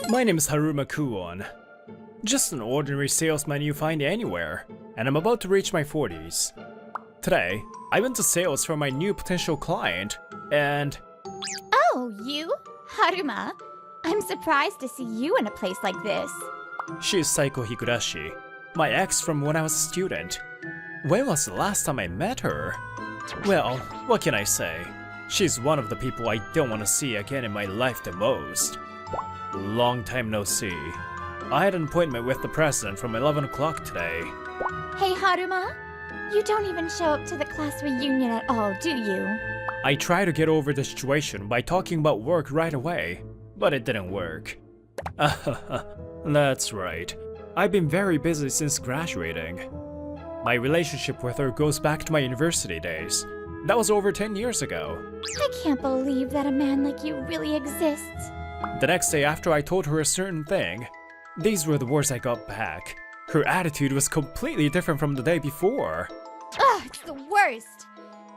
My name is Haruma Kuon. Just an ordinary salesman you find anywhere, and I'm about to reach my 40s. Today, I went to sales for my new potential client, and... Oh, you? Haruma? I'm surprised to see you in a place like this. She is Saiko Higurashi, my ex from when I was a student. When was the last time I met her? Well, what can I say? She's one of the people I don't want to see again in my life the most. Long time no see. I had an appointment with the president from 11 o'clock today. Hey Haruma, you don't even show up to the class reunion at all, do you? I tried to get over the situation by talking about work right away, but it didn't work. That's right. I've been very busy since graduating. My relationship with her goes back to my university days. That was over 10 years ago. I can't believe that a man like you really exists. The next day after I told her a certain thing, these were the words I got back. Her attitude was completely different from the day before. Ugh, it's the worst.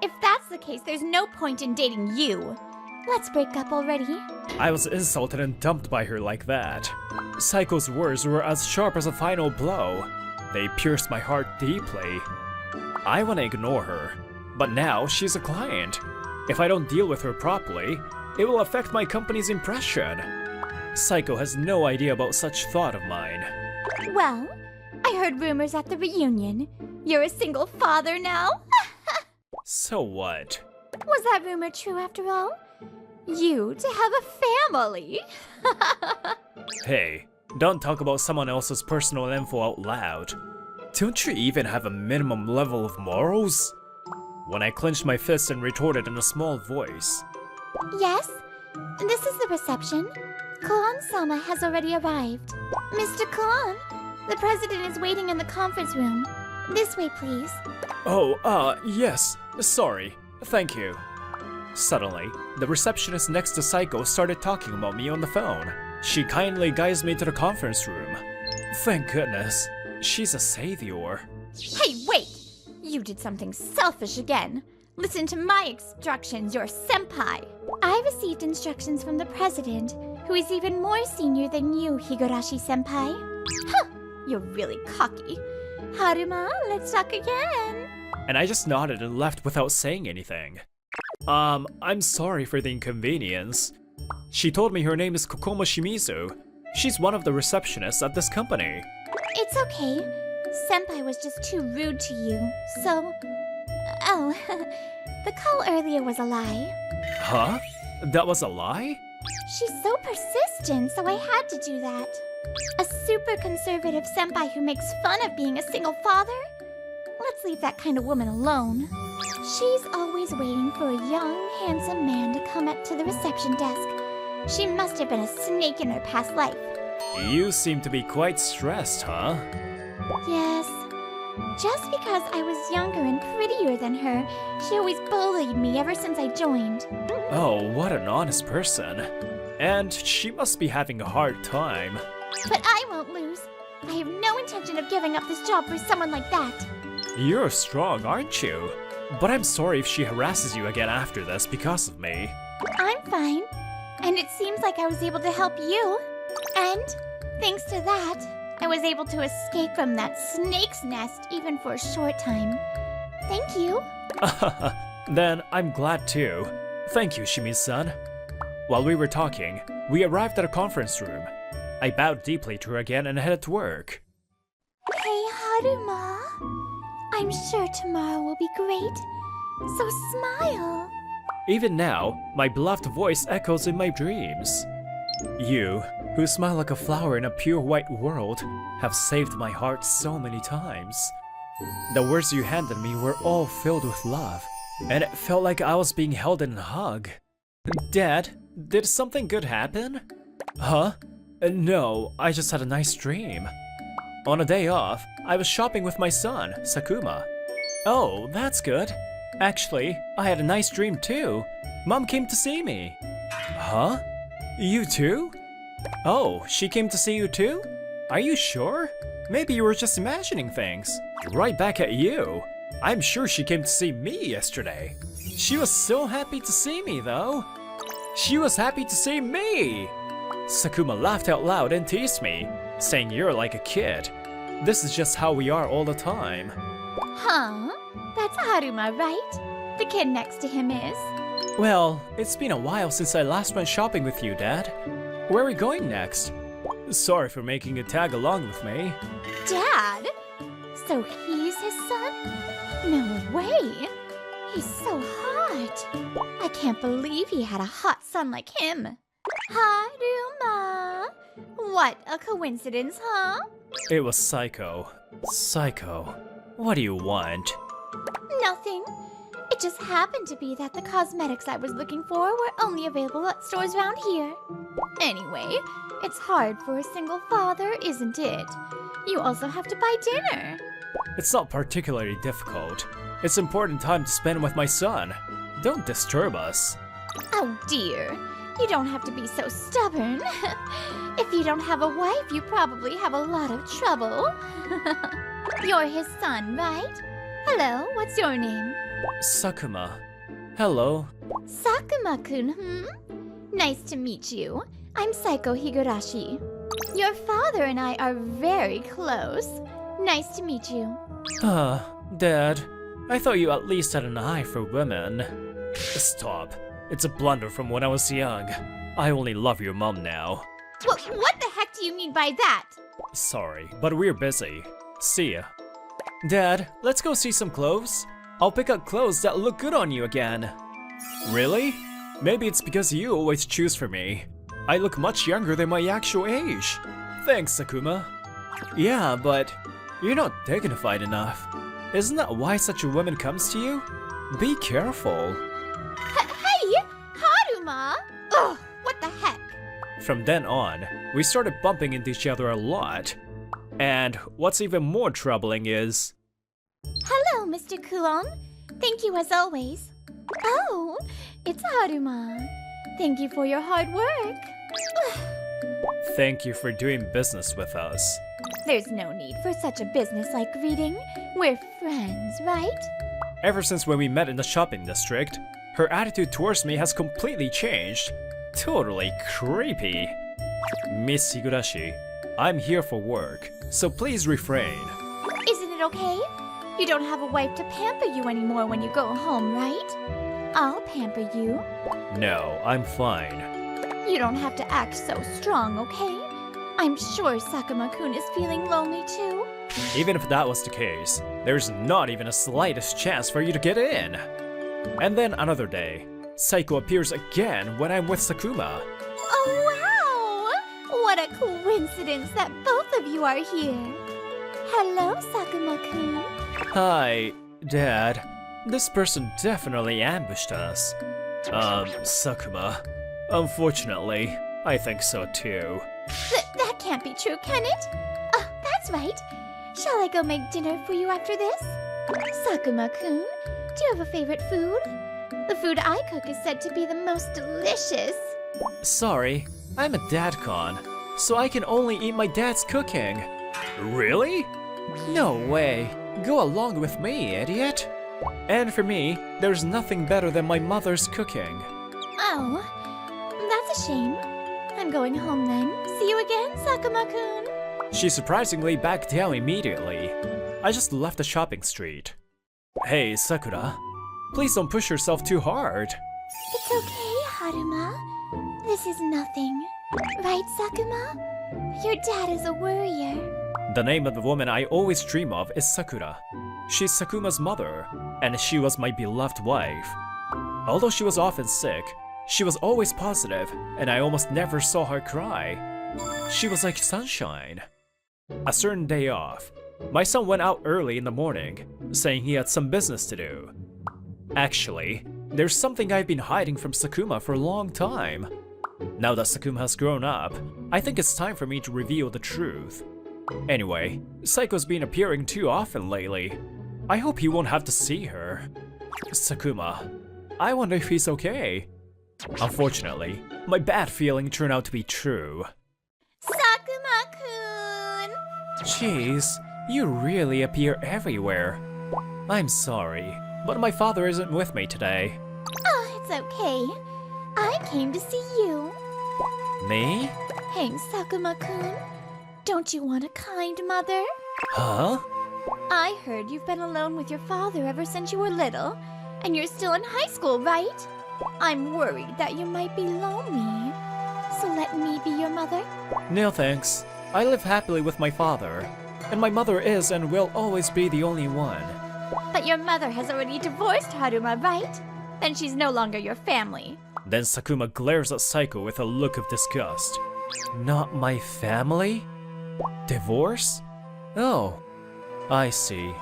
If that's the case, there's no point in dating you. Let's break up already. I was insulted and dumped by her like that. Saiko's words were as sharp as a final blow. They pierced my heart deeply. I want to ignore her, but now she's a client. If I don't deal with her properly, it will affect my company's impression. Saiko has no idea about such thought of mine. Well, I heard rumors at the reunion. You're a single father now? So what? Was that rumor true after all? You to have a family? Hey, don't talk about someone else's personal info out loud. Don't you even have a minimum level of morals? When I clenched my fist and retorted in a small voice. Yes, this is the reception. Kuon-sama has already arrived. Mr. Kuon, the president is waiting in the conference room. This way, please. Oh, yes. Sorry. Thank you. Suddenly, the receptionist next to Saiko started talking about me on the phone. She kindly guides me to the conference room. Thank goodness. She's a savior. Hey, wait! You did something selfish again. Listen to my instructions, your senpai. I received instructions from the president, who is even more senior than you, Higurashi-senpai. Huh, you're really cocky. Haruma, let's talk again. And I just nodded and left without saying anything. I'm sorry for the inconvenience. She told me her name is Kokomo Shimizu. She's one of the receptionists at this company. It's okay. Senpai was just too rude to you, so... Oh, the call earlier was a lie. Huh? That was a lie? She's so persistent, so I had to do that. A super conservative senpai who makes fun of being a single father? Let's leave that kind of woman alone. She's always waiting for a young, handsome man to come up to the reception desk. She must have been a snake in her past life. You seem to be quite stressed, huh? Yes. Just because I was younger and prettier than her, she always bullied me ever since I joined. Oh, what an honest person. And she must be having a hard time. But I won't lose. I have no intention of giving up this job for someone like that. You're strong, aren't you? But I'm sorry if she harasses you again after this because of me. I'm fine. And it seems like I was able to help you. And, thanks to that, I was able to escape from that snake's nest even for a short time. Thank you. Then I'm glad too. Thank you, Shimizu-san. While we were talking, we arrived at a conference room. I bowed deeply to her again and headed to work. Hey, Haruma. I'm sure tomorrow will be great. So smile. Even now, my beloved voice echoes in my dreams. You, who smile like a flower in a pure white world, have saved my heart so many times. The words you handed me were all filled with love, and it felt like I was being held in a hug. Dad, did something good happen? Huh? No, I just had a nice dream. On a day off, I was shopping with my son, Sakuma. Oh, that's good. Actually, I had a nice dream too. Mom came to see me. Huh? You too? Oh, she came to see you too? Are you sure? Maybe you were just imagining things. Right back at you. I'm sure she came to see me yesterday. She was so happy to see me though. She was happy to see me! Sakuma laughed out loud and teased me, saying you're like a kid. This is just how we are all the time. Huh? That's Haruma, right? The kid next to him is. Well, it's been a while since I last went shopping with you, Dad. Where are we going next? Sorry for making you tag along with me. Dad? So he's his son? No way! He's so hot! I can't believe he had a hot son like him. Haruma! What a coincidence, huh? It was Psycho. Psycho. What do you want? Nothing. It just happened to be that the cosmetics I was looking for were only available at stores around here. Anyway, it's hard for a single father, isn't it? You also have to buy dinner. It's not particularly difficult. It's important time to spend with my son. Don't disturb us. Oh dear, you don't have to be so stubborn. If you don't have a wife, you probably have a lot of trouble. You're his son, right? Hello, what's your name? Sakuma. Hello. Sakuma-kun, Nice to meet you. I'm Saiko Higurashi. Your father and I are very close. Nice to meet you. Dad. I thought you at least had an eye for women. Stop. It's a blunder from when I was young. I only love your mom now. What the heck do you mean by that? Sorry, but we're busy. See ya. Dad, let's go see some clothes. I'll pick out clothes that look good on you again. Really? Maybe it's because you always choose for me. I look much younger than my actual age. Thanks, Sakuma. Yeah, but you're not dignified enough. Isn't that why such a woman comes to you? Be careful. Hey, Haruma! Ugh, what the heck? From then on, we started bumping into each other a lot. And what's even more troubling is... Hello, Mr. Kulon. Thank you as always. Oh, it's Haruma. Thank you for your hard work. Thank you for doing business with us. There's no need for such a business-like greeting. We're friends, right? Ever since when we met in the shopping district, her attitude towards me has completely changed. Totally creepy. Miss Higurashi, I'm here for work, so please refrain. Isn't it okay? You don't have a wife to pamper you anymore when you go home, right? I'll pamper you. No, I'm fine. You don't have to act so strong, okay? I'm sure Sakuma-kun is feeling lonely too. Even if that was the case, there's not even a slightest chance for you to get in. And then another day, Saiko appears again when I'm with Sakuma. Oh wow! What a coincidence that both of you are here. Hello, Sakuma-kun. Hi, Dad. This person definitely ambushed us. Sakuma. Unfortunately, I think so too. That can't be true, can it? That's right. Shall I go make dinner for you after this? Sakuma-kun, do you have a favorite food? The food I cook is said to be the most delicious. Sorry, I'm a dadcon, so I can only eat my dad's cooking. Really? No way. Go along with me, idiot. And for me, there's nothing better than my mother's cooking. Oh, that's a shame. I'm going home then. See you again, Sakuma-kun. She surprisingly backed down immediately. I just left the shopping street. Hey, Sakura. Please don't push yourself too hard. It's okay, Haruma. This is nothing. Right, Sakuma? Your dad is a worrier. The name of the woman I always dream of is Sakura. She's Sakuma's mother, and she was my beloved wife. Although she was often sick, she was always positive, and I almost never saw her cry. She was like sunshine. A certain day off, my son went out early in the morning, saying he had some business to do. Actually, there's something I've been hiding from Sakuma for a long time. Now that Sakuma has grown up, I think it's time for me to reveal the truth. Anyway, Saiko's been appearing too often lately. I hope he won't have to see her. Sakuma, I wonder if he's okay. Unfortunately, my bad feeling turned out to be true. Sakuma-kun! Jeez, you really appear everywhere. I'm sorry, but my father isn't with me today. Oh, it's okay. I came to see you. Me? Hey, Sakuma-kun. Don't you want a kind mother? Huh? I heard you've been alone with your father ever since you were little, and you're still in high school, right? I'm worried that you might be lonely. So let me be your mother? No thanks. I live happily with my father, and my mother is and will always be the only one. But your mother has already divorced Haruma, right? Then she's no longer your family. Then Sakuma glares at Saiko with a look of disgust. Not my family? Divorce? Oh, I see.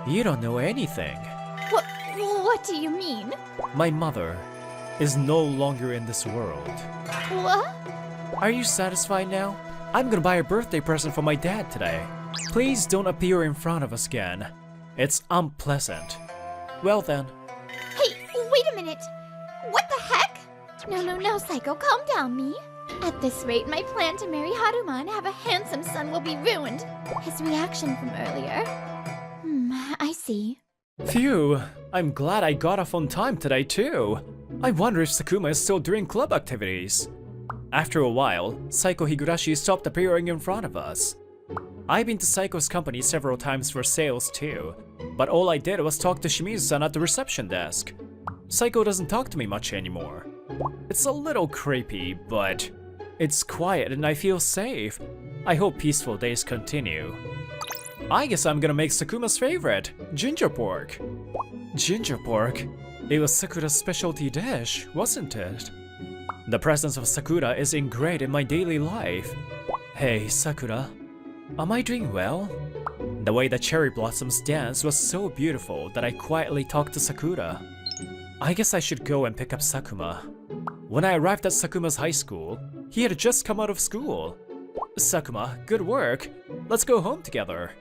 You don't know anything. What do you mean? My mother is no longer in this world. What? Are you satisfied now? I'm gonna buy a birthday present for my dad today. Please don't appear in front of us again. It's unpleasant. Well then. Hey, wait a minute! What the heck? No, Psycho, calm down, me. At this rate, my plan to marry Haruma and have a handsome son will be ruined. His reaction from earlier. I see. Phew, I'm glad I got off on time today too. I wonder if Sakuma is still doing club activities. After a while, Saiko Higurashi stopped appearing in front of us. I've been to Saiko's company several times for sales too, but all I did was talk to Shimizu-san at the reception desk. Saiko doesn't talk to me much anymore. It's a little creepy, but it's quiet and I feel safe. I hope peaceful days continue. I guess I'm gonna make Sakuma's favorite, ginger pork. Ginger pork? It was Sakura's specialty dish, wasn't it? The presence of Sakura is ingrained in my daily life. Hey, Sakura. Am I doing well? The way the cherry blossoms danced was so beautiful that I quietly talked to Sakura. I guess I should go and pick up Sakuma. When I arrived at Sakuma's high school, he had just come out of school. Sakuma, good work. Let's go home together.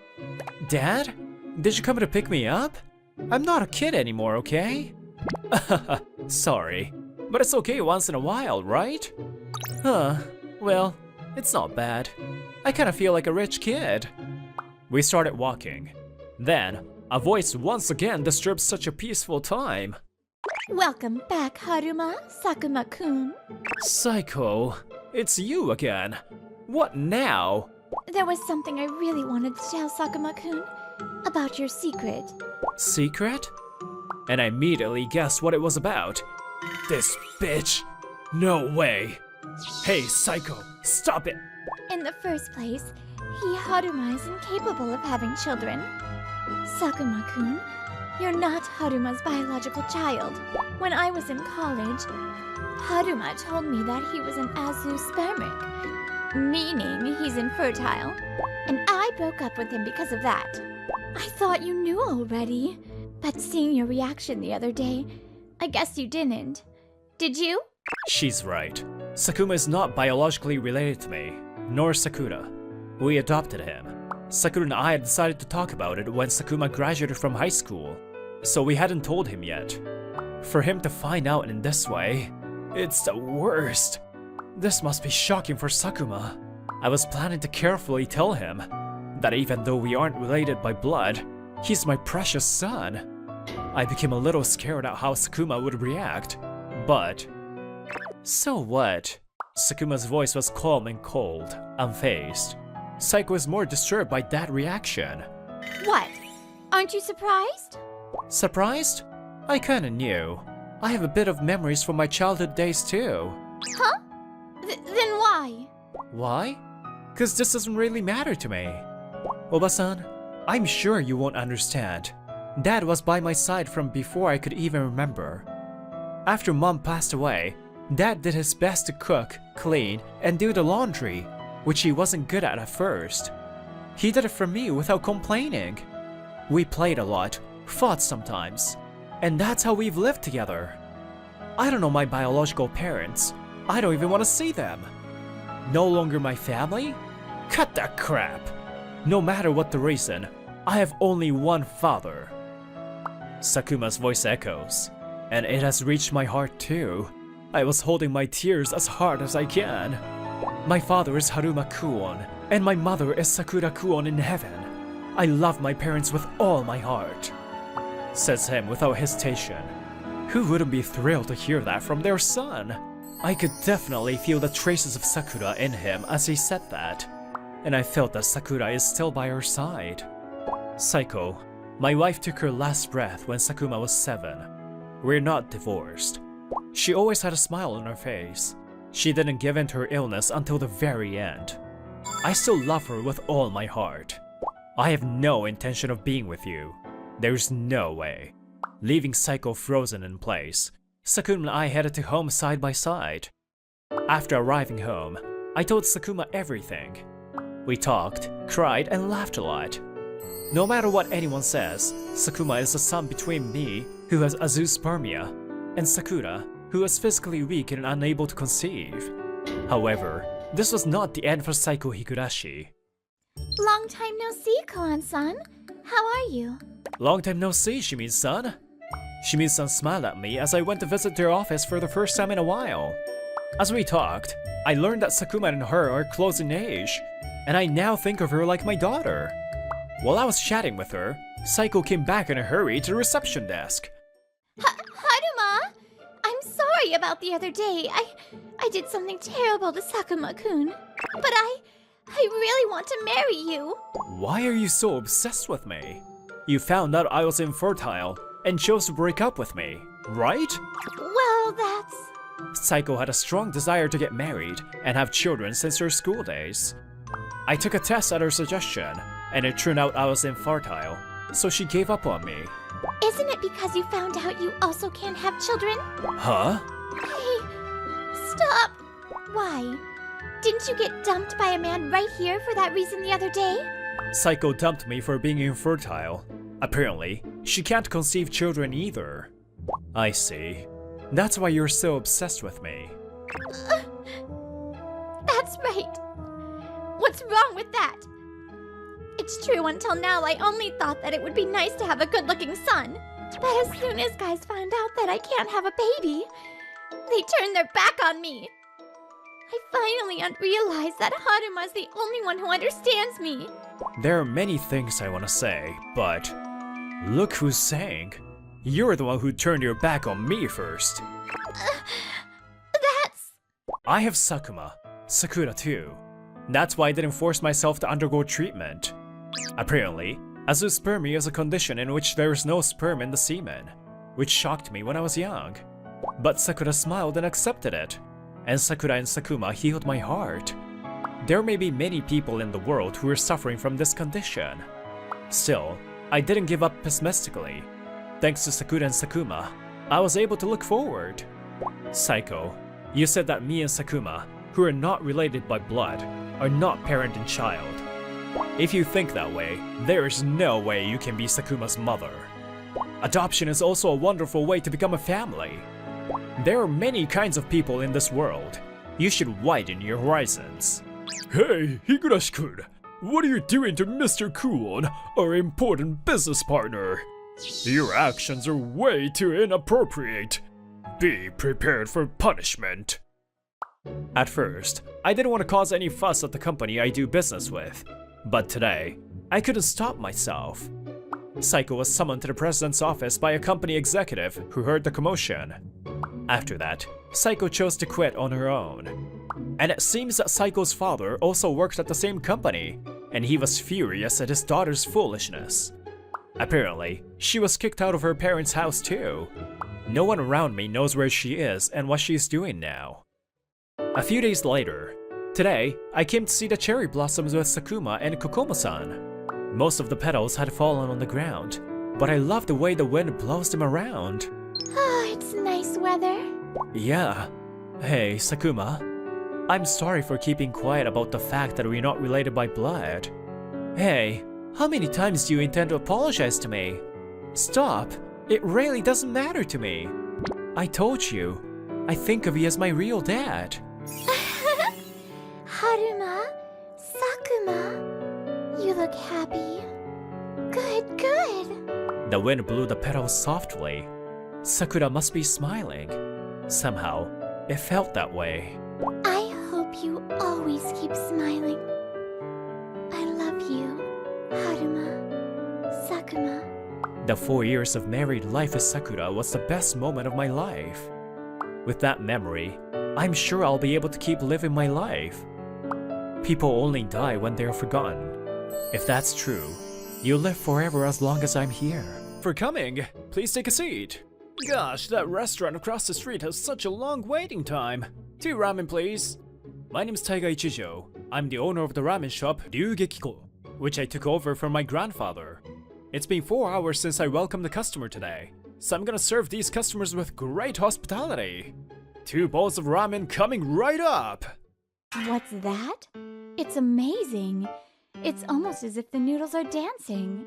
Dad? Did you come to pick me up? I'm not a kid anymore, okay? Sorry, but it's okay once in a while, right? Huh, well, it's not bad. I kinda feel like a rich kid. We started walking. Then, a voice once again disturbed such a peaceful time. Welcome back, Haruma, Sakuma-kun. Saiko, it's you again. What now? There was something I really wanted to tell Sakuma-kun about your secret. Secret? And I immediately guessed what it was about. This bitch. No way. Hey, Saiko, stop it. In the first place, Haruma is incapable of having children. Sakuma-kun, you're not Haruma's biological child. When I was in college, Haruma told me that he was an azoospermic, meaning he's infertile, and I broke up with him because of that. I thought you knew already, but seeing your reaction the other day, I guess you didn't. Did you? She's right. Sakuma is not biologically related to me, nor Sakura. We adopted him. Sakura and I had decided to talk about it when Sakuma graduated from high school, so we hadn't told him yet. For him to find out in this way, it's the worst. This must be shocking for Sakuma. I was planning to carefully tell him that even though we aren't related by blood, he's my precious son. I became a little scared at how Sakuma would react, but... So what? Sakuma's voice was calm and cold, unfazed. Saiko was more disturbed by that reaction. What? Aren't you surprised? Surprised? I kinda knew. I have a bit of memories from my childhood days too. Huh? Then why? Why? 'Cause this doesn't really matter to me. Oba-san, I'm sure you won't understand. Dad was by my side from before I could even remember. After Mom passed away, Dad did his best to cook, clean, and do the laundry, which he wasn't good at first. He did it for me without complaining. We played a lot, fought sometimes, and that's how we've lived together. I don't know my biological parents. I don't even want to see them. No longer my family? Cut that crap. No matter what the reason, I have only one father. Sakuma's voice echoes, and it has reached my heart too. I was holding my tears as hard as I can. My father is Haruma Kuon, and my mother is Sakura Kuon in heaven. I love my parents with all my heart. Says him without hesitation. Who wouldn't be thrilled to hear that from their son? I could definitely feel the traces of Sakura in him as he said that, and I felt that Sakura is still by her side. Saiko, my wife took her last breath when Sakuma was 7. We're not divorced. She always had a smile on her face. She didn't give in to her illness until the very end. I still love her with all my heart. I have no intention of being with you. There's no way. Leaving Saiko frozen in place, Sakuma and I headed to home side by side. After arriving home, I told Sakuma everything. We talked, cried, and laughed a lot. No matter what anyone says, Sakuma is the son between me, who has azoospermia, and Sakura, who is physically weak and unable to conceive. However, this was not the end for Saiko Higurashi. Long time no see, Koan-san. How are you? Long time no see, Shimin-san. Shimin-san smiled at me as I went to visit their office for the first time in a while. As we talked, I learned that Sakuma and her are close in age, and I now think of her like my daughter. While I was chatting with her, Saiko came back in a hurry to the reception desk. Haruma! I'm sorry about the other day. I did something terrible to Sakuma-kun. But I really want to marry you. Why are you so obsessed with me? You found out I was infertile and chose to break up with me, right? Well, that's... Saiko had a strong desire to get married and have children since her school days. I took a test at her suggestion, and it turned out I was infertile, so she gave up on me. Isn't it because you found out you also can't have children? Huh? Hey, stop! Why? Didn't you get dumped by a man right here for that reason the other day? Saiko dumped me for being infertile. Apparently, she can't conceive children either. I see. That's why you're so obsessed with me. That's right. What's wrong with that? It's true, until now I only thought that it would be nice to have a good-looking son. But as soon as guys find out that I can't have a baby, they turn their back on me. I finally realized that Haruma's the only one who understands me. There are many things I want to say, but look who's saying. You're the one who turned your back on me first. That's... I have Sakura too. That's why I didn't force myself to undergo treatment. Apparently, azoospermia is a condition in which there is no sperm in the semen, which shocked me when I was young. But Sakura smiled and accepted it, and Sakura and Sakuma healed my heart. There may be many people in the world who are suffering from this condition. Still, I didn't give up pessimistically. Thanks to Sakura and Sakuma, I was able to look forward. Saiko, you said that me and Sakuma, who are not related by blood, are not parent and child. If you think that way, there is no way you can be Sakuma's mother. Adoption is also a wonderful way to become a family. There are many kinds of people in this world. You should widen your horizons. Hey, Higurashi-kun, what are you doing to Mr. Kuon, our important business partner? Your actions are way too inappropriate. Be prepared for punishment. At first, I didn't want to cause any fuss at the company I do business with, but today, I couldn't stop myself. Saiko was summoned to the president's office by a company executive who heard the commotion. After that, Saiko chose to quit on her own. And it seems that Saiko's father also worked at the same company, and he was furious at his daughter's foolishness. Apparently, she was kicked out of her parents' house too. No one around me knows where she is and what she's doing now. A few days later, today, I came to see the cherry blossoms with Sakuma and Kokomo-san. Most of the petals had fallen on the ground, but I love the way the wind blows them around. Oh, it's nice weather. Yeah. Hey, Sakuma. I'm sorry for keeping quiet about the fact that we're not related by blood. Hey, how many times do you intend to apologize to me? Stop. It really doesn't matter to me. I told you. I think of you as my real dad. Haruma, Sakuma, you look happy. Good, good. The wind blew the petals softly. Sakura must be smiling. Somehow, it felt that way. I hope you always keep smiling. I love you, Haruma, Sakuma. The 4 years of married life with Sakura was the best moment of my life. With that memory, I'm sure I'll be able to keep living my life. People only die when they're forgotten. If that's true, you'll live forever as long as I'm here. For coming, please take a seat. Gosh, that restaurant across the street has such a long waiting time. 2 ramen, please. My name's Taiga Ichijo. I'm the owner of the ramen shop Ryugekiko, which I took over from my grandfather. It's been 4 hours since I welcomed the customer today, so I'm gonna serve these customers with great hospitality. 2 bowls of ramen coming right up! What's that? It's amazing. It's almost as if the noodles are dancing.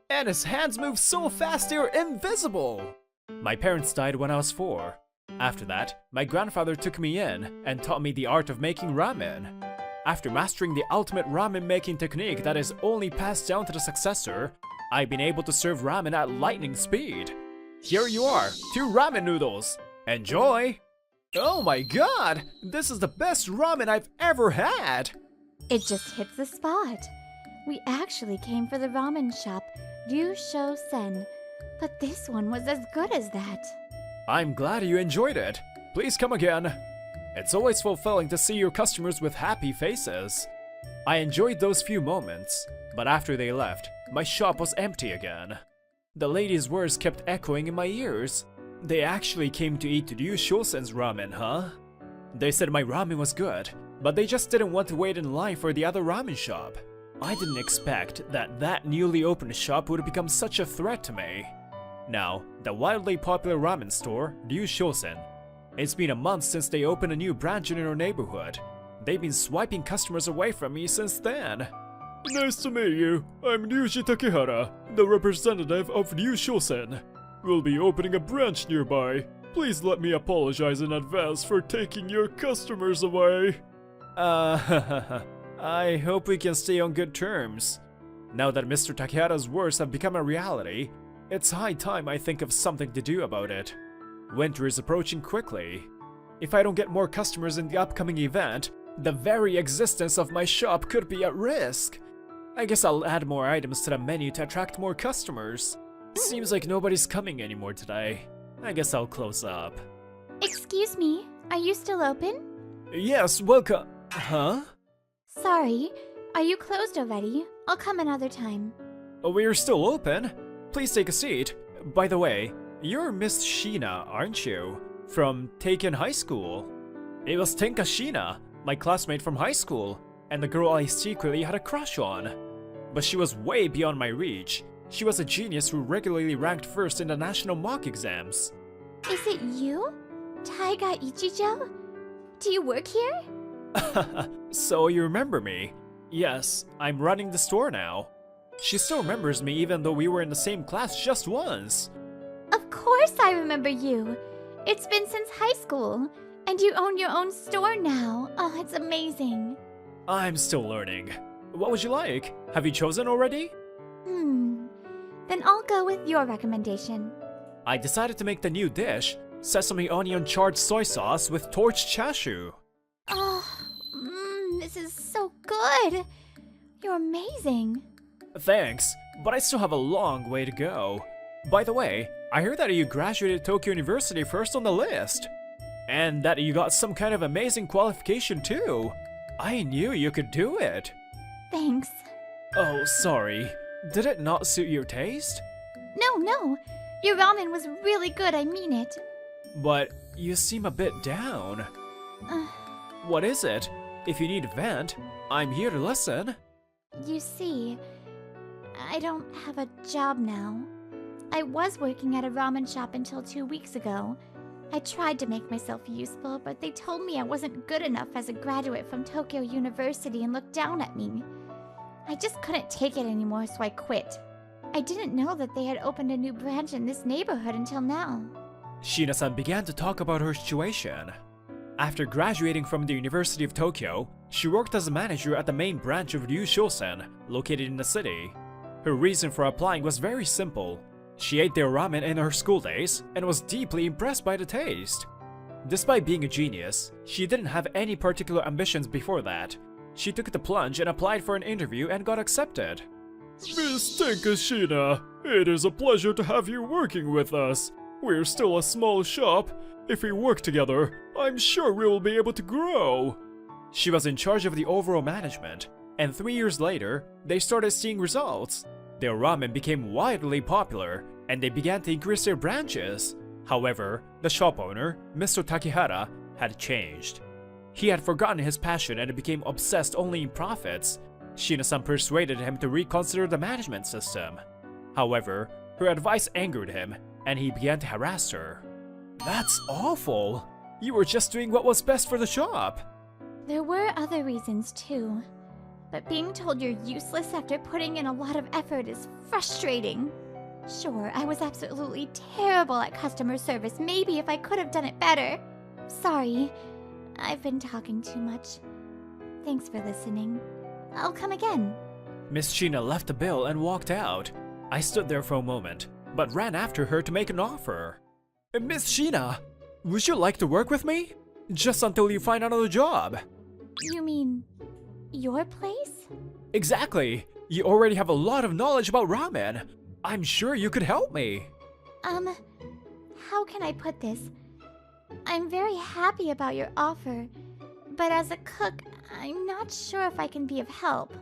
And his hands move so fast they're invisible! My parents died when I was 4. After that, my grandfather took me in and taught me the art of making ramen. After mastering the ultimate ramen making technique that is only passed down to the successor, I've been able to serve ramen at lightning speed. Here you are, 2 ramen noodles. Enjoy! Oh my god! This is the best ramen I've ever had! It just hits the spot. We actually came for the ramen shop, Ryusho Sen, but this one was as good as that. I'm glad you enjoyed it. Please come again. It's always fulfilling to see your customers with happy faces. I enjoyed those few moments, but after they left, my shop was empty again. The lady's words kept echoing in my ears. They actually came to eat Ryu Shosen's ramen, huh? They said my ramen was good, but they just didn't want to wait in line for the other ramen shop. I didn't expect that newly opened shop would become such a threat to me. Now, the wildly popular ramen store, Ryu Shosen. It's been a month since they opened a new branch in our neighborhood. They've been swiping customers away from me since then. Nice to meet you. I'm Ryuji Takehara, the representative of Ryu Shosen. We'll be opening a branch nearby. Please let me apologize in advance for taking your customers away. I hope we can stay on good terms. Now that Mr. Takehara's words have become a reality, it's high time I think of something to do about it. Winter is approaching quickly. If I don't get more customers in the upcoming event, the very existence of my shop could be at risk. I guess I'll add more items to the menu to attract more customers. Seems like nobody's coming anymore today. I guess I'll close up. Excuse me, are you still open? Yes, welcome. Huh? Sorry, are you closed already? I'll come another time. We're still open. Please take a seat. By the way, you're Miss Sheena, aren't you? From Taken High School. It was Tenka Sheena, my classmate from high school, and the girl I secretly had a crush on. But she was way beyond my reach. She was a genius who regularly ranked first in the national mock exams. Is it you? Taiga Ichijo? Do you work here? So you remember me? Yes, I'm running the store now. She still remembers me even though we were in the same class just once. Of course I remember you. It's been since high school, and you own your own store now. Oh, it's amazing. I'm still learning. What would you like? Have you chosen already? Then I'll go with your recommendation. I decided to make the new dish, sesame onion charred soy sauce with torched chashu. Oh, this is so good. You're amazing. Thanks, but I still have a long way to go. By the way, I heard that you graduated Tokyo University first on the list. And that you got some kind of amazing qualification too. I knew you could do it. Thanks. Oh, sorry. Did it not suit your taste? No. Your ramen was really good, I mean it. But you seem a bit down. What is it? If you need vent, I'm here to listen. You see, I don't have a job now. I was working at a ramen shop until 2 weeks ago. I tried to make myself useful, but they told me I wasn't good enough as a graduate from Tokyo University and looked down at me. I just couldn't take it anymore, so I quit. I didn't know that they had opened a new branch in this neighborhood until now. Sheena-san began to talk about her situation. After graduating from the University of Tokyo, she worked as a manager at the main branch of Ryu Shosen, located in the city. Her reason for applying was very simple. She ate their ramen in her school days and was deeply impressed by the taste. Despite being a genius, she didn't have any particular ambitions before that. She took the plunge and applied for an interview and got accepted. Miss Tenkashina, it is a pleasure to have you working with us. We're still a small shop, If we work together, I'm sure we will be able to grow. She was in charge of the overall management, and 3 years later, they started seeing results. Their ramen became widely popular, and they began to increase their branches. However, the shop owner, Mr. Takihara, had changed. He had forgotten his passion and became obsessed only in profits. Shina-san persuaded him to reconsider the management system. However, her advice angered him, and he began to harass her. That's awful! You were just doing what was best for the shop! There were other reasons too. But being told you're useless after putting in a lot of effort is frustrating. Sure, I was absolutely terrible at customer service. Maybe if I could have done it better. Sorry, I've been talking too much. Thanks for listening. I'll come again. Miss Shina left the bill and walked out. I stood there for a moment, but ran after her to make an offer. Miss Shina, would you like to work with me? Just until you find another job. You mean your place? Exactly. You already have a lot of knowledge about ramen. I'm sure you could help me. How can I put this? I'm very happy about your offer, but as a cook, I'm not sure if I can be of help.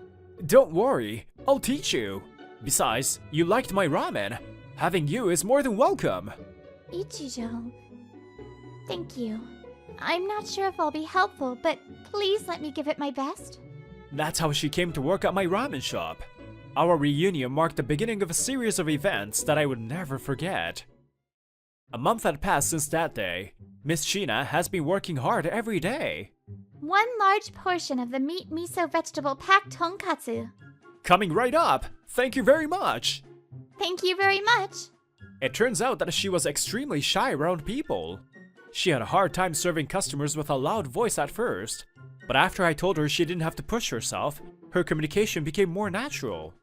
Don't worry, I'll teach you. Besides, you liked my ramen. Having you is more than welcome. Ichijo, thank you. I'm not sure if I'll be helpful, but please let me give it my best. That's how she came to work at my ramen shop. Our reunion marked the beginning of a series of events that I would never forget. A month had passed since that day. Miss Shina has been working hard every day. 1 large portion of the meat miso vegetable packed tonkatsu. Coming right up! Thank you very much! Thank you very much. It turns out that she was extremely shy around people. She had a hard time serving customers with a loud voice at first, but after I told her she didn't have to push herself, her communication became more natural.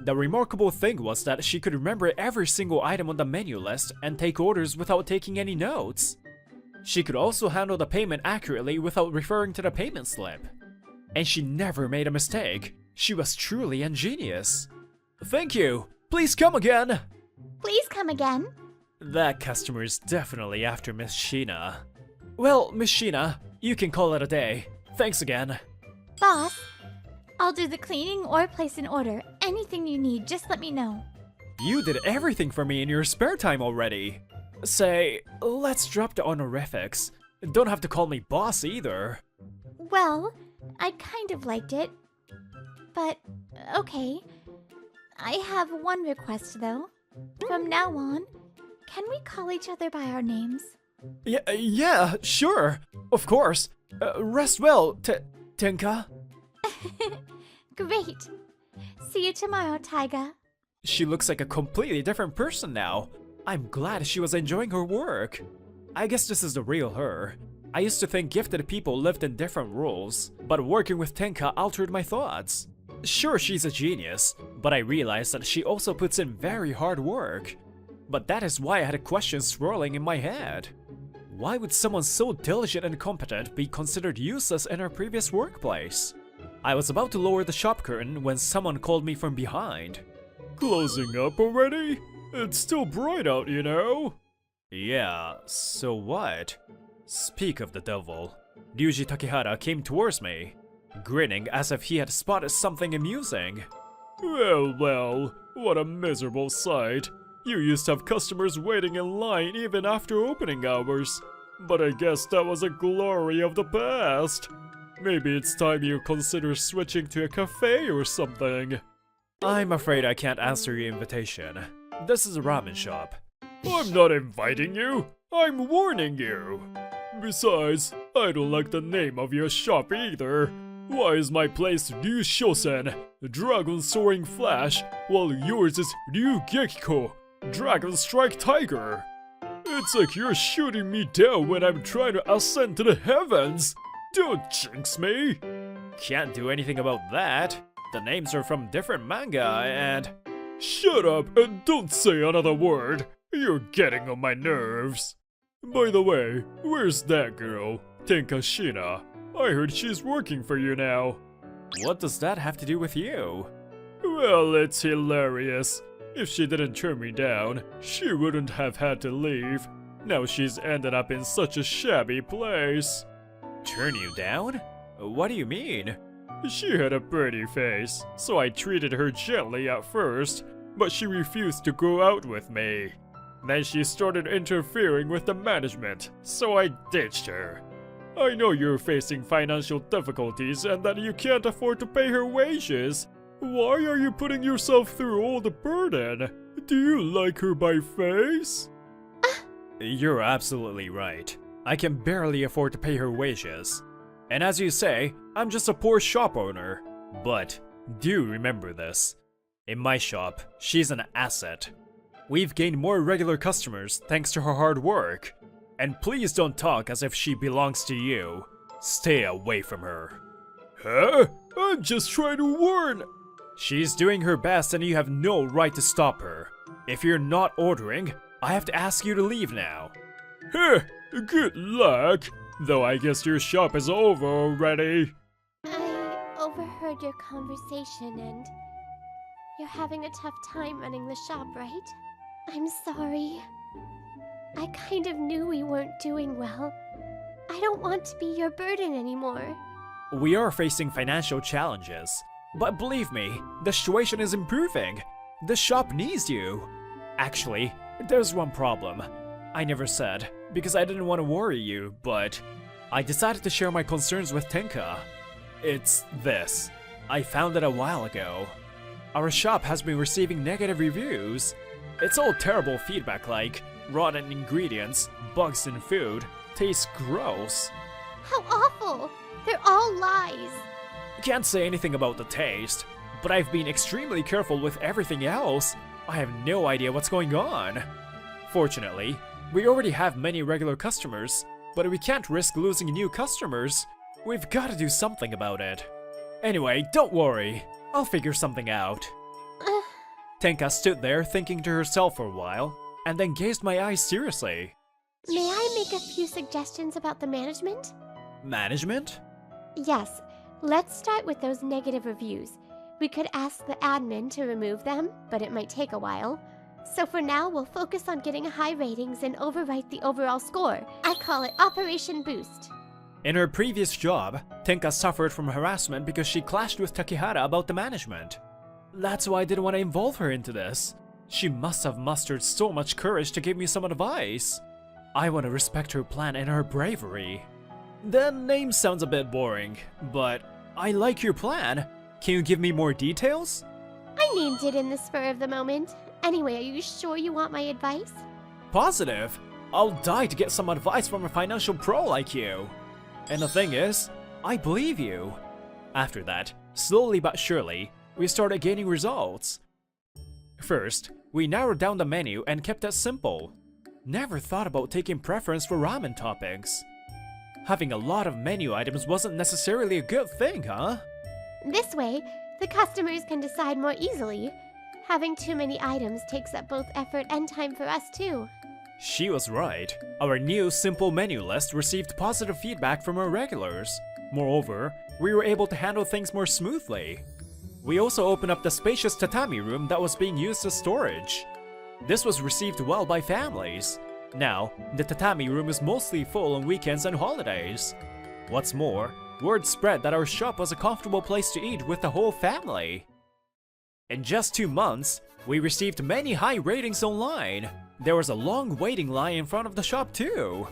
The remarkable thing was that she could remember every single item on the menu list and take orders without taking any notes. She could also handle the payment accurately without referring to the payment slip. And she never made a mistake. She was truly ingenious. Thank you! Please come again! Please come again. That customer is definitely after Miss Shina. Well, Miss Shina, you can call it a day. Thanks again. Boss, I'll do the cleaning or place an order. Anything you need, just let me know. You did everything for me in your spare time already. Say, let's drop the honorifics. Don't have to call me boss either. Well, I kind of liked it. But, okay. I have one request though. From now on, can we call each other by our names? Yeah, sure. Of course. Rest well, Tenka. Great. See you tomorrow, Taiga. She looks like a completely different person now. I'm glad she was enjoying her work. I guess this is the real her. I used to think gifted people lived in different roles, but working with Tenka altered my thoughts. Sure, she's a genius, but I realized that she also puts in very hard work. But that is why I had a question swirling in my head. Why would someone so diligent and competent be considered useless in her previous workplace? I was about to lower the shop curtain when someone called me from behind. Closing up already? It's still bright out, you know? Yeah, so what? Speak of the devil. Ryuji Takehara came towards me, grinning as if he had spotted something amusing. Well, what a miserable sight. You used to have customers waiting in line even after opening hours. But I guess that was a glory of the past. Maybe it's time you consider switching to a cafe or something. I'm afraid I can't answer your invitation. This is a ramen shop. I'm not inviting you. I'm warning you. Besides, I don't like the name of your shop either. Why is my place Ryu Shosen, Dragon Soaring Flash, while yours is Ryu Gekiko, Dragon Strike Tiger? It's like you're shooting me down when I'm trying to ascend to the heavens. Don't jinx me. Can't do anything about that. The names are from different manga and... Shut up and don't say another word. You're getting on my nerves. By the way, where's that girl, Tenka Shina? I heard she's working for you now. What does that have to do with you? Well, it's hilarious. If she didn't turn me down, she wouldn't have had to leave. Now she's ended up in such a shabby place. Turn you down? What do you mean? She had a pretty face, so I treated her gently at first, but she refused to go out with me. Then she started interfering with the management, so I ditched her. I know you're facing financial difficulties and that you can't afford to pay her wages. Why are you putting yourself through all the burden? Do you like her by face? You're absolutely right. I can barely afford to pay her wages. And as you say, I'm just a poor shop owner. But do remember this. In my shop, she's an asset. We've gained more regular customers thanks to her hard work. And please don't talk as if she belongs to you. Stay away from her. Huh? I'm just trying to warn. She's doing her best and you have no right to stop her. If you're not ordering, I have to ask you to leave now. Huh, good luck. Though I guess your shop is over already. I overheard your conversation and you're having a tough time running the shop, right? I'm sorry. I kind of knew we weren't doing well. I don't want to be your burden anymore. We are facing financial challenges, but believe me, the situation is improving. The shop needs you. Actually, there's one problem. I never said, because I didn't want to worry you, but I decided to share my concerns with Tenka. It's this. I found it a while ago. Our shop has been receiving negative reviews. It's all terrible feedback like, rotten ingredients, bugs in food, tastes gross. How awful! They're all lies! Can't say anything about the taste, but I've been extremely careful with everything else. I have no idea what's going on. Fortunately, we already have many regular customers, but we can't risk losing new customers. We've got to do something about it. Anyway, don't worry. I'll figure something out. Tenka stood there thinking to herself for a while, and then gazed my eyes seriously. May I make a few suggestions about the management? Management? Yes, let's start with those negative reviews. We could ask the admin to remove them, but it might take a while. So for now, we'll focus on getting high ratings and overwrite the overall score. I call it Operation Boost. In her previous job, Tenka suffered from harassment because she clashed with Takehara about the management. That's why I didn't want to involve her into this. She must have mustered so much courage to give me some advice. I want to respect her plan and her bravery. The name sounds a bit boring, but I like your plan. Can you give me more details? I named it in the spur of the moment. Anyway, are you sure you want my advice? Positive. I'll die to get some advice from a financial pro like you. And the thing is, I believe you. After that, slowly but surely, we started gaining results. First, we narrowed down the menu and kept it simple. Never thought about taking preference for ramen toppings. Having a lot of menu items wasn't necessarily a good thing, huh? This way, the customers can decide more easily. Having too many items takes up both effort and time for us too. She was right. Our new simple menu list received positive feedback from our regulars. Moreover, we were able to handle things more smoothly. We also opened up the spacious tatami room that was being used as storage. This was received well by families. Now, the tatami room is mostly full on weekends and holidays. What's more, word spread that our shop was a comfortable place to eat with the whole family. In just 2 months, we received many high ratings online. There was a long waiting line in front of the shop too.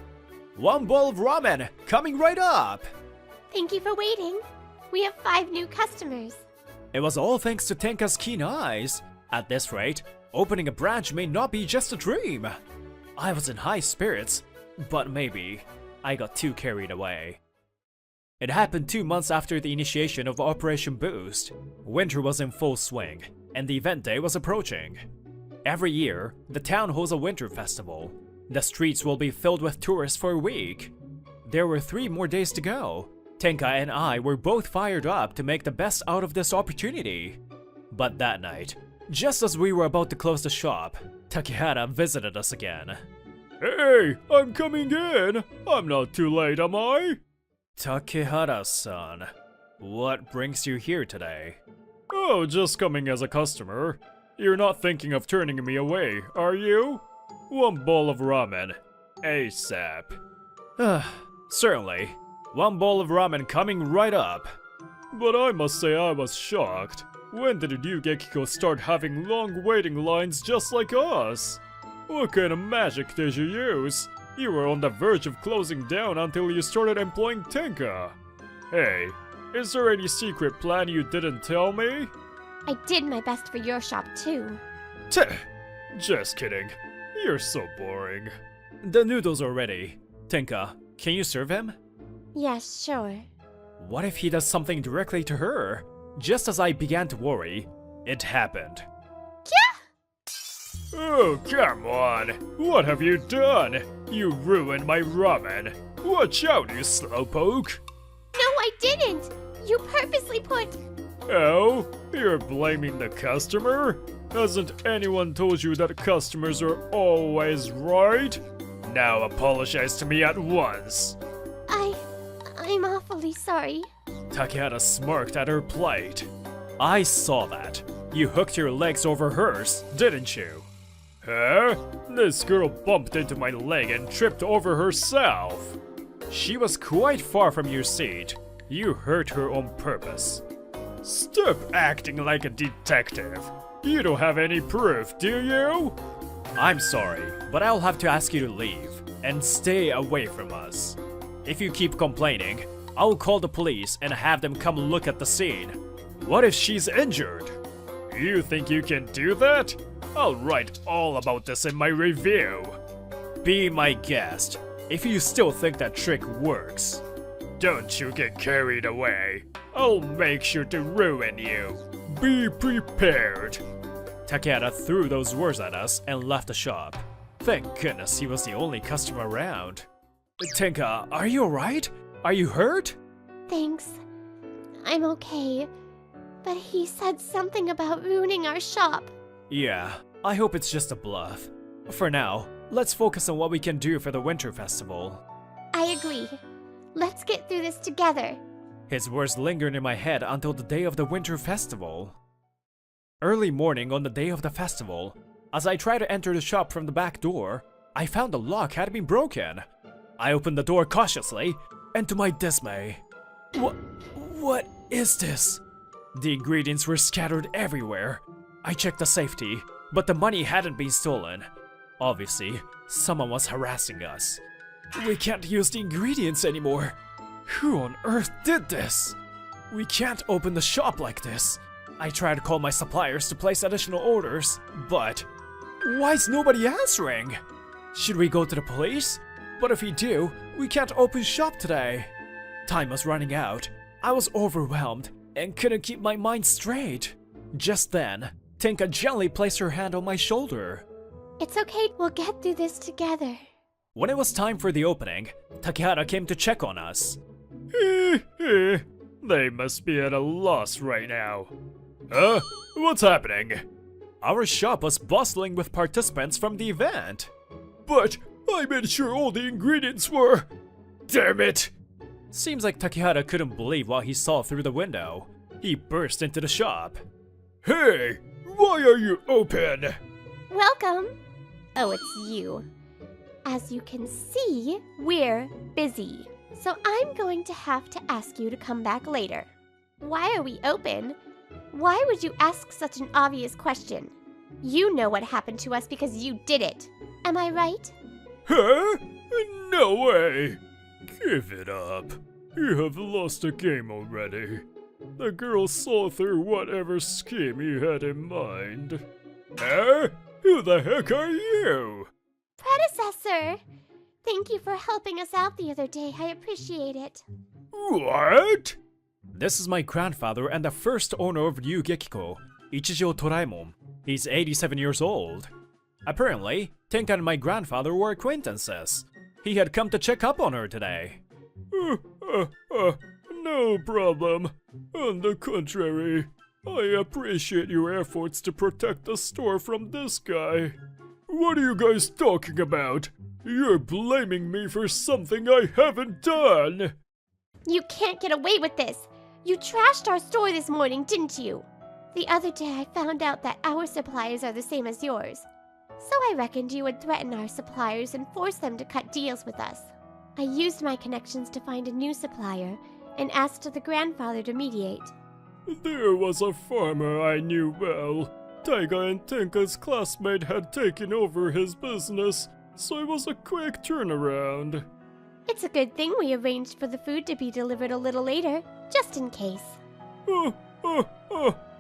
One bowl of ramen, coming right up! Thank you for waiting. We have 5 new customers. It was all thanks to Tenka's keen eyes. At this rate, opening a branch may not be just a dream. I was in high spirits, but maybe I got too carried away. It happened 2 months after the initiation of Operation Boost. Winter was in full swing, and the event day was approaching. Every year, the town holds a winter festival. The streets will be filled with tourists for a week. There were 3 more days to go. Tenka and I were both fired up to make the best out of this opportunity. But that night, just as we were about to close the shop, Takehara visited us again. Hey, I'm coming in! I'm not too late, am I? Takehara-san, what brings you here today? Oh, just coming as a customer. You're not thinking of turning me away, are you? One bowl of ramen. ASAP. Certainly. One bowl of ramen coming right up. But I must say I was shocked. When did Ryugekiko start having long waiting lines just like us? What kind of magic did you use? You were on the verge of closing down until you started employing Tenka. Hey, is there any secret plan you didn't tell me? I did my best for your shop too. Just kidding. You're so boring. The noodles are ready. Tenka, can you serve him? Yes, sure. What if he does something directly to her? Just as I began to worry, it happened. Oh, come on! What have you done? You ruined my ramen. Watch out, you slowpoke! No, I didn't! You purposely put... Oh? You're blaming the customer? Hasn't anyone told you that customers are always right? Now apologize to me at once. I'm awfully sorry. Takehata smirked at her plight. I saw that. You hooked your legs over hers, didn't you? Huh? This girl bumped into my leg and tripped over herself. She was quite far from your seat. You hurt her on purpose. Stop acting like a detective. You don't have any proof, do you? I'm sorry, but I'll have to ask you to leave and stay away from us. If you keep complaining, I'll call the police and have them come look at the scene. What if she's injured? You think you can do that? I'll write all about this in my review. Be my guest, if you still think that trick works. Don't you get carried away. I'll make sure to ruin you. Be prepared. Takehata threw those words at us and left the shop. Thank goodness he was the only customer around. Tenka, are you alright? Are you hurt? Thanks. I'm okay. But he said something about ruining our shop. Yeah, I hope it's just a bluff. For now, let's focus on what we can do for the Winter Festival. I agree. Let's get through this together. His words lingered in my head until the day of the Winter Festival. Early morning on the day of the festival, as I tried to enter the shop from the back door, I found the lock had been broken. I opened the door cautiously, and to my dismay, what is this? The ingredients were scattered everywhere. I checked the safety, but the money hadn't been stolen. Obviously, someone was harassing us. We can't use the ingredients anymore. Who on earth did this? We can't open the shop like this. I tried to call my suppliers to place additional orders, but why is nobody answering? Should we go to the police? But if we do, we can't open shop today. Time was running out. I was overwhelmed and couldn't keep my mind straight. Just then, Tenka gently placed her hand on my shoulder. It's okay, we'll get through this together. When it was time for the opening, Takehata came to check on us. They must be at a loss right now. What's happening? Our shop was bustling with participants from the event. But I made sure all the ingredients were... Damn it! Seems like Takehata couldn't believe what he saw through the window. He burst into the shop. Hey! Why are you open? Welcome. Oh, it's you. As you can see, we're busy. So I'm going to have to ask you to come back later. Why are we open? Why would you ask such an obvious question? You know what happened to us because you did it. Am I right? Huh? No way! Give it up. You have lost the game already. The girl saw through whatever scheme you had in mind. Huh? Who the heck are you? Predecessor! Thank you for helping us out the other day. I appreciate it. What? This is my grandfather and the first owner of Ryugekiko, Ichijo Toraemon. He's 87 years old. Apparently, Tenka and my grandfather were acquaintances. He had come to check up on her today. No problem. On the contrary, I appreciate your efforts to protect the store from this guy. What are you guys talking about? You're blaming me for something I haven't done! You can't get away with this! You trashed our store this morning, didn't you? The other day I found out that our supplies are the same as yours. So I reckoned you would threaten our suppliers and force them to cut deals with us. I used my connections to find a new supplier and asked the grandfather to mediate. There was a farmer I knew well. Taiga and Tenka's classmate had taken over his business, so it was a quick turnaround. It's a good thing we arranged for the food to be delivered a little later, just in case.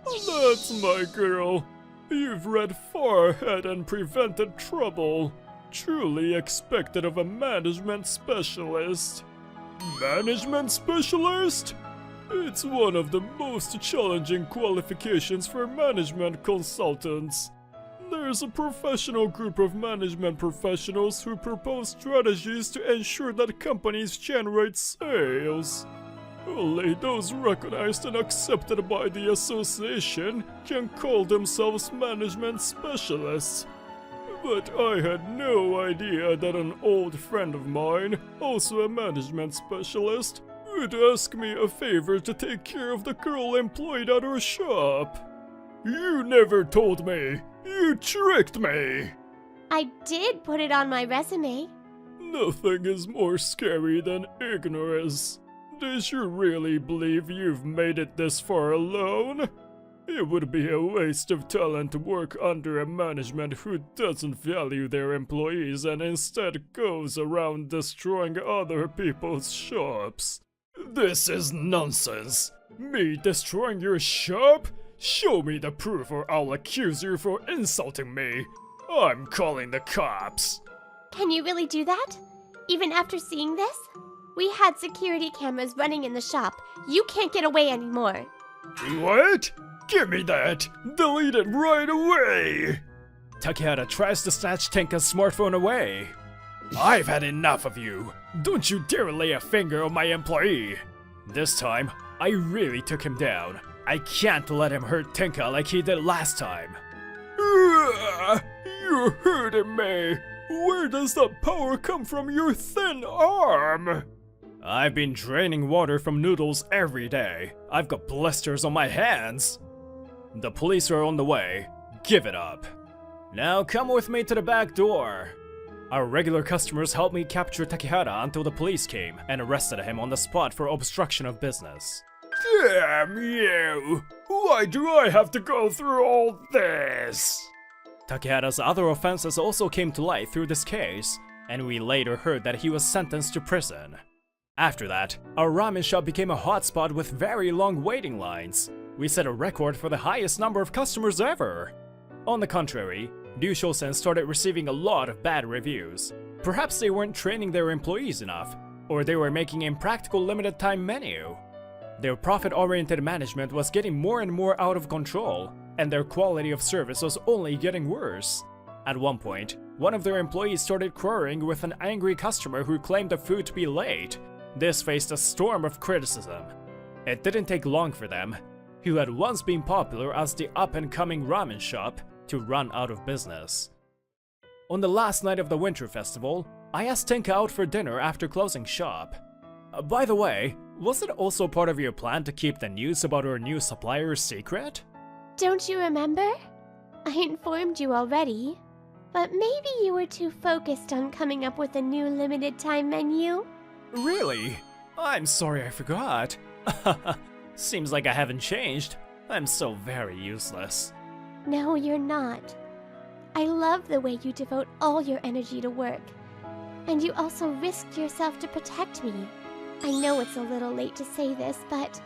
That's my girl. You've read far ahead and prevented trouble. Truly expected of a management specialist. Management specialist? It's one of the most challenging qualifications for management consultants. There's a professional group of management professionals who propose strategies to ensure that companies generate sales. Only those recognized and accepted by the association can call themselves management specialists. But I had no idea that an old friend of mine, also a management specialist, would ask me a favor to take care of the girl employed at her shop. You never told me! You tricked me! I did put it on my resume. Nothing is more scary than ignorance. Did you really believe you've made it this far alone? It would be a waste of talent to work under a management who doesn't value their employees and instead goes around destroying other people's shops. This is nonsense! Me destroying your shop? Show me the proof or I'll accuse you for insulting me. I'm calling the cops. Can you really do that? Even after seeing this? We had security cameras running in the shop. You can't get away anymore. What? Give me that! Delete it right away! Takehata tries to snatch Tenka's smartphone away. I've had enough of you! Don't you dare lay a finger on my employee! This time, I really took him down. I can't let him hurt Tenka like he did last time. You're hurting me! Where does that power come from your thin arm? I've been draining water from noodles every day. I've got blisters on my hands. The police are on the way. Give it up. Now come with me to the back door. Our regular customers helped me capture Takehata until the police came and arrested him on the spot for obstruction of business. Damn you! Why do I have to go through all this? Takehata's other offenses also came to light through this case, and we later heard that he was sentenced to prison. After that, our ramen shop became a hotspot with very long waiting lines. We set a record for the highest number of customers ever. On the contrary, Ryushosen started receiving a lot of bad reviews. Perhaps they weren't training their employees enough, or they were making impractical limited time menu. Their profit-oriented management was getting more and more out of control, and their quality of service was only getting worse. At one point, one of their employees started quarreling with an angry customer who claimed the food to be late. This faced a storm of criticism. It didn't take long for them, who had once been popular as the up-and-coming ramen shop, to run out of business. On the last night of the winter festival, I asked Tenka out for dinner after closing shop. By the way, was it also part of your plan to keep the news about our new supplier secret? Don't you remember? I informed you already. But maybe you were too focused on coming up with a new limited time menu. Really? I'm sorry I forgot. Seems like I haven't changed. I'm so very useless. No, you're not. I love the way you devote all your energy to work. And you also risked yourself to protect me. I know it's a little late to say this, but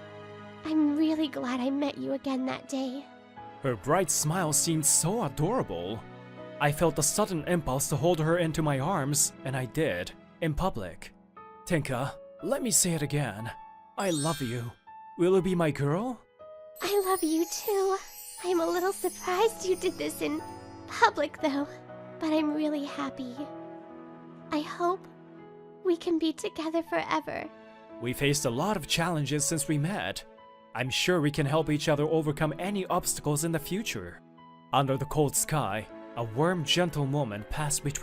I'm really glad I met you again that day. Her bright smile seemed so adorable. I felt a sudden impulse to hold her into my arms, and I did, in public. Tenka, let me say it again. I love you. Will you be my girl? I love you too. I'm a little surprised you did this in public though, but I'm really happy. I hope we can be together forever. We faced a lot of challenges since we met. I'm sure we can help each other overcome any obstacles in the future. Under the cold sky, a warm, gentle moment passed between